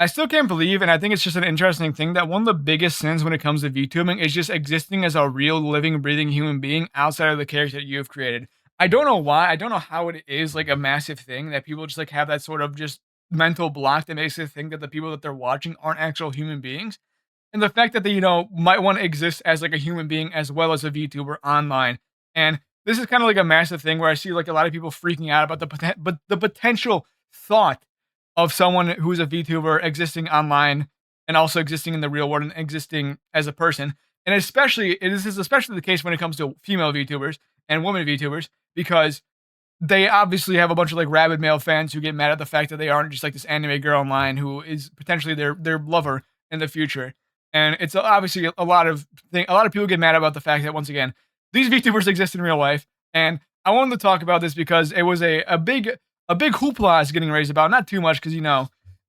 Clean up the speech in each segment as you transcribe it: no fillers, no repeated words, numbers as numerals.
I still can't believe, and I think it's just an interesting thing that one of the biggest sins when it comes to VTubing is just existing as a real living, breathing human being outside of the character that you have created. I don't know why. I don't know how it is like a massive thing that people just like have that sort of just mental block that makes it think that the people that they're watching aren't actual human beings. And the fact that they, might want to exist as like a human being as well as a VTuber online. And this is kind of like a massive thing where I see like a lot of people freaking out about the potential thought of someone who's a VTuber existing online and also existing in the real world and existing as a person. And especially, this is especially the case when it comes to female VTubers and women VTubers because they obviously have a bunch of like rabid male fans who get mad at the fact that they aren't just like this anime girl online who is potentially their lover in the future. And it's obviously a lot of people get mad about the fact that once again these VTubers exist in real life. And I wanted to talk about this because it was a big hoopla is getting raised about. Not too much because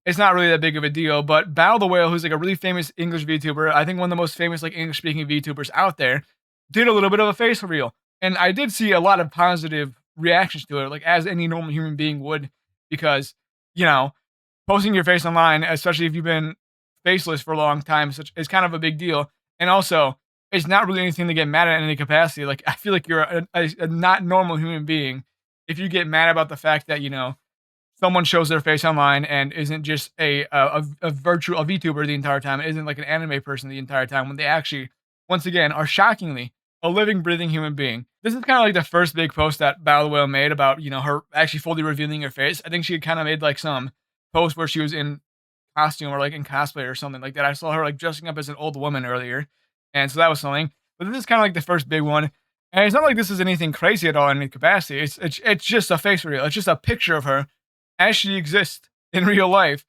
it's not really that big of a deal. But Bao the Whale, who's like a really famous English VTuber, I think one of the most famous like English speaking VTubers out there, did a little bit of a face reveal. And I did see a lot of positive reactions to it, like as any normal human being would, because you know, posting your face online, especially if you've been faceless for a long time, is kind of a big deal. And also, it's not really anything to get mad at in any capacity. Like I feel like you're a not normal human being if you get mad about the fact that someone shows their face online and isn't just a virtual a VTuber the entire time, isn't like an anime person the entire time when they actually, once again, are shockingly a living, breathing human being. This is kind of like the first big post that Battle Whale made about her actually fully revealing her face. I think she had kind of made like some post where she was in costume or like in cosplay or something like that. I saw her like dressing up as an old woman earlier, and so that was something. But this is kind of like the first big one, and it's not like this is anything crazy at all in any capacity. It's just a face reveal. It's just a picture of her as she exists in real life,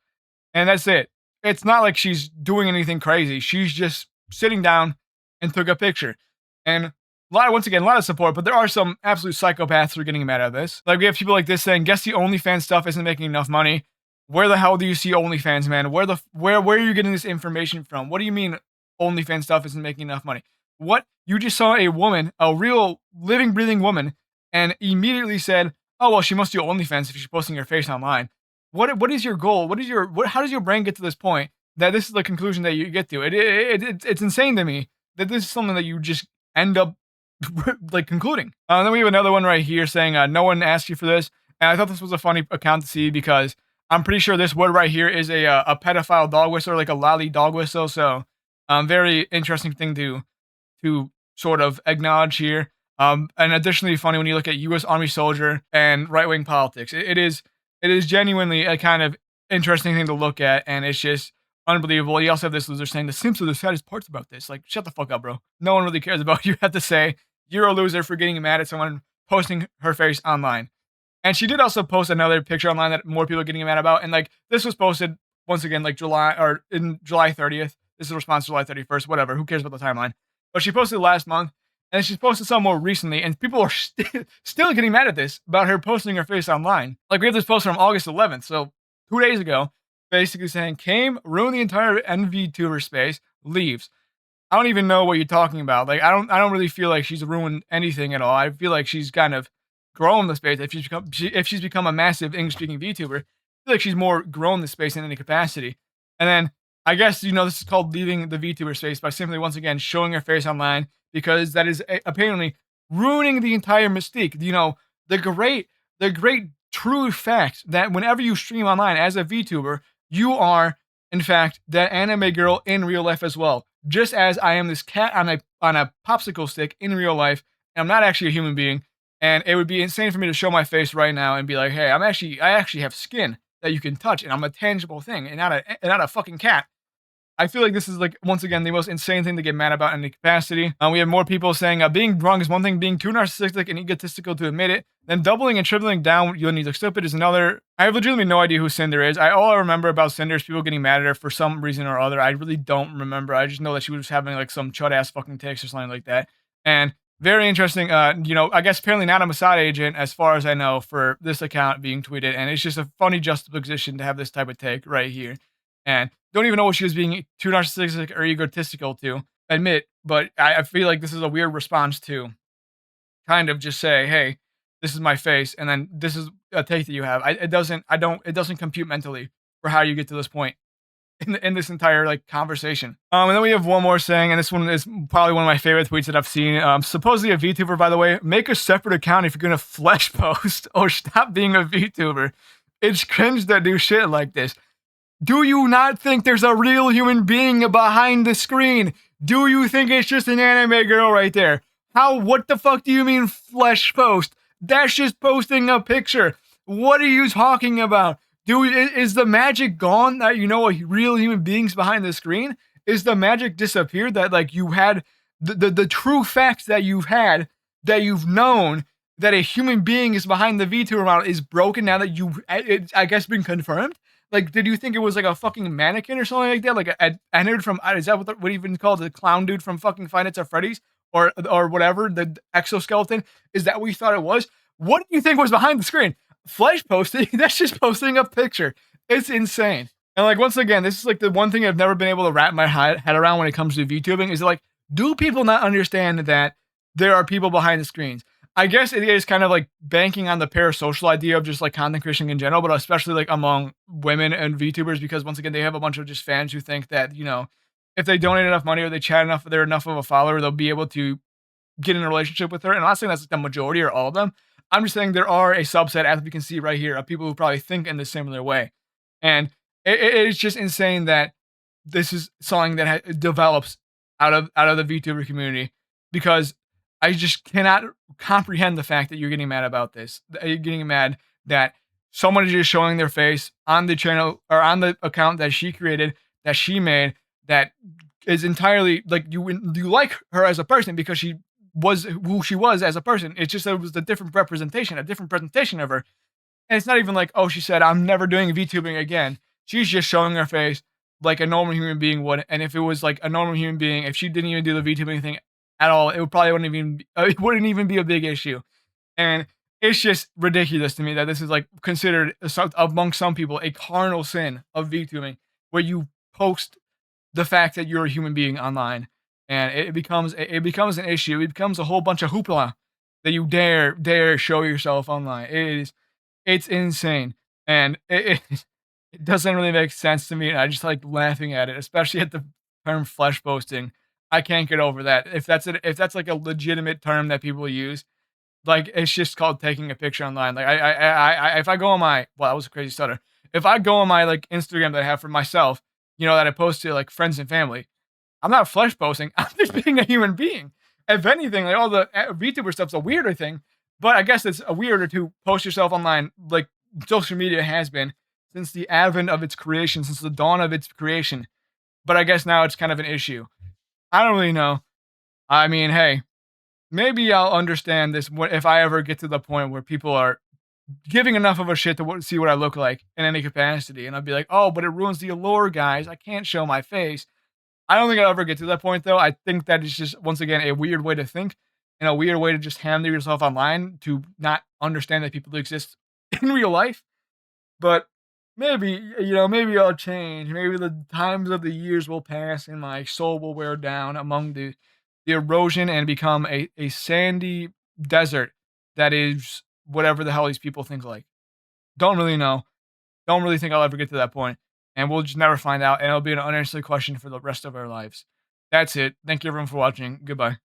and that's it. It's not like she's doing anything crazy. She's just sitting down and took a picture. And once again, a lot of support, but there are some absolute psychopaths who are getting mad at this. Like we have people like this saying, "Guess the OnlyFans stuff isn't making enough money." Where the hell do you see OnlyFans, man? Where are you getting this information from? What do you mean OnlyFans stuff isn't making enough money? What you just saw a woman, a real living, breathing woman, and immediately said, "Oh well, she must do OnlyFans if she's posting her face online." What is your goal? How does your brain get to this point that this is the conclusion that you get to? It's insane to me that this is something that you just end up like concluding. Then we have another one right here saying, "No one asked you for this," and I thought this was a funny account to see because I'm pretty sure this word right here is a pedophile dog whistle, or like a lolly dog whistle. So, very interesting thing to sort of acknowledge here. And additionally funny when you look at U.S. Army soldier and right wing politics. It is genuinely a kind of interesting thing to look at, and it's just unbelievable. You also have this loser saying the Simps are the saddest parts about this. Like, shut the fuck up, bro. No one really cares about what you have to say. You're a loser for getting mad at someone posting her face online. And she did also post another picture online that more people are getting mad about. And like this was posted once again, like July 30th. This is a response to July 31st, whatever. Who cares about the timeline? But she posted last month, and she's posted some more recently, and people are still getting mad at this about her posting her face online. Like we have this post from August 11th, so 2 days ago, basically saying, "Came, ruin the entire NVTuber space, leaves." I don't even know what you're talking about. Like I don't really feel like she's ruined anything at all. I feel like she's kind of grown the space. If she's become a massive English speaking VTuber, I feel like she's more grown the space in any capacity. And then I guess this is called leaving the VTuber space by simply once again showing her face online because that is apparently ruining the entire mystique. The great true fact that whenever you stream online as a VTuber, you are in fact that anime girl in real life as well. Just as I am this cat on a popsicle stick in real life, and I'm not actually a human being. And it would be insane for me to show my face right now and be like, "Hey, I actually have skin that you can touch, and I'm a tangible thing, and not a fucking cat." I feel like this is like once again the most insane thing to get mad about in any capacity. We have more people saying being drunk is one thing, being too narcissistic and egotistical to admit it, then doubling and tripling down when you look stupid is another. I have legitimately no idea who Cinder is. All I remember about Cinder is people getting mad at her for some reason or other. I really don't remember. I just know that she was having like some chud ass fucking takes or something like that. And very interesting. I guess apparently not a Mossad agent, as far as I know, for this account being tweeted, and it's just a funny juxtaposition to have this type of take right here. And don't even know what she was being too narcissistic or egotistical to admit, but I feel like this is a weird response to kind of just say, "Hey, this is my face," and then this is a take that you have. It doesn't compute mentally for how you get to this point. in this entire like conversation. And then we have one more saying, and this one is probably one of my favorite tweets that I've seen. Supposedly a VTuber, by the way, make a separate account if you're gonna flesh post or stop being a VTuber. It's cringe that do shit like this. Do you not think there's a real human being behind the screen? Do you think it's just an anime girl right there? What the fuck do you mean flesh post? That's just posting a picture. What are you talking about? Is the magic gone that you know a real human being's behind the screen? Is the magic disappeared that like you had the true facts that you've known that a human being is behind the VTuber model is broken now that it's I guess been confirmed? Like, did you think it was like a fucking mannequin or something like that? Like a entered from is that what even called the clown dude from fucking Five Nights at Freddy's or whatever the exoskeleton? Is that what you thought it was? What do you think was behind the screen? Flesh posting? That's just posting a picture. It's insane. And like once again, this is like the one thing I've never been able to wrap my head around when it comes to VTubing is like, do people not understand that there are people behind the screens? I guess it is kind of like banking on the parasocial idea of just like content creation in general, but especially like among women and VTubers, because once again, they have a bunch of just fans who think that, you know, if they donate enough money or they chat enough, they're enough of a follower, they'll be able to get in a relationship with her. And I'm not saying that's like the majority or all of them. I'm just saying there are a subset, as we can see right here, of people who probably think in the similar way. And it's just insane that this is something that develops out of the VTuber community, because I just cannot comprehend the fact that you're getting mad about this. That you're getting mad that someone is just showing their face on the channel or on the account that she created, that she made, that is entirely like you like her as a person because she was who she was as a person. It's just that it was a different representation, a different presentation of her. And it's not even like, oh, she said, I'm never doing VTubing again. She's just showing her face like a normal human being would. And if it was like a normal human being, if she didn't even do the VTubing thing at all, it would probably it wouldn't even be a big issue. And it's just ridiculous to me that this is like considered among some people a carnal sin of VTubing, where you post the fact that you're a human being online, and it becomes an issue. It becomes a whole bunch of hoopla that you dare show yourself online. It's insane, and it doesn't really make sense to me. And I just like laughing at it, especially at the term flesh posting. I can't get over that. If that's like a legitimate term that people use, like it's just called taking a picture online. Like if I go on my that was a crazy stutter. If I go on my like Instagram that I have for myself, you know, that I post to like friends and family, I'm not flesh posting. I'm just being a human being. If anything, like all the VTuber stuff's a weirder thing, but I guess it's a weirder to post yourself online like social media has been since the advent of its creation, since the dawn of its creation. But I guess now it's kind of an issue. I don't really know. I mean, hey, maybe I'll understand this if I ever get to the point where people are giving enough of a shit to see what I look like in any capacity. And I'll be like, oh, but it ruins the allure, guys. I can't show my face. I don't think I'll ever get to that point, though. I think that is just, once again, a weird way to think and a weird way to just handle yourself online, to not understand that people exist in real life. But maybe, you know, maybe I'll change. Maybe the times of the years will pass and my soul will wear down among the erosion and become a sandy desert that is whatever the hell these people think like. Don't really know. Don't really think I'll ever get to that point, and we'll just never find out, and it'll be an unanswered question for the rest of our lives. That's it. Thank you everyone for watching. Goodbye.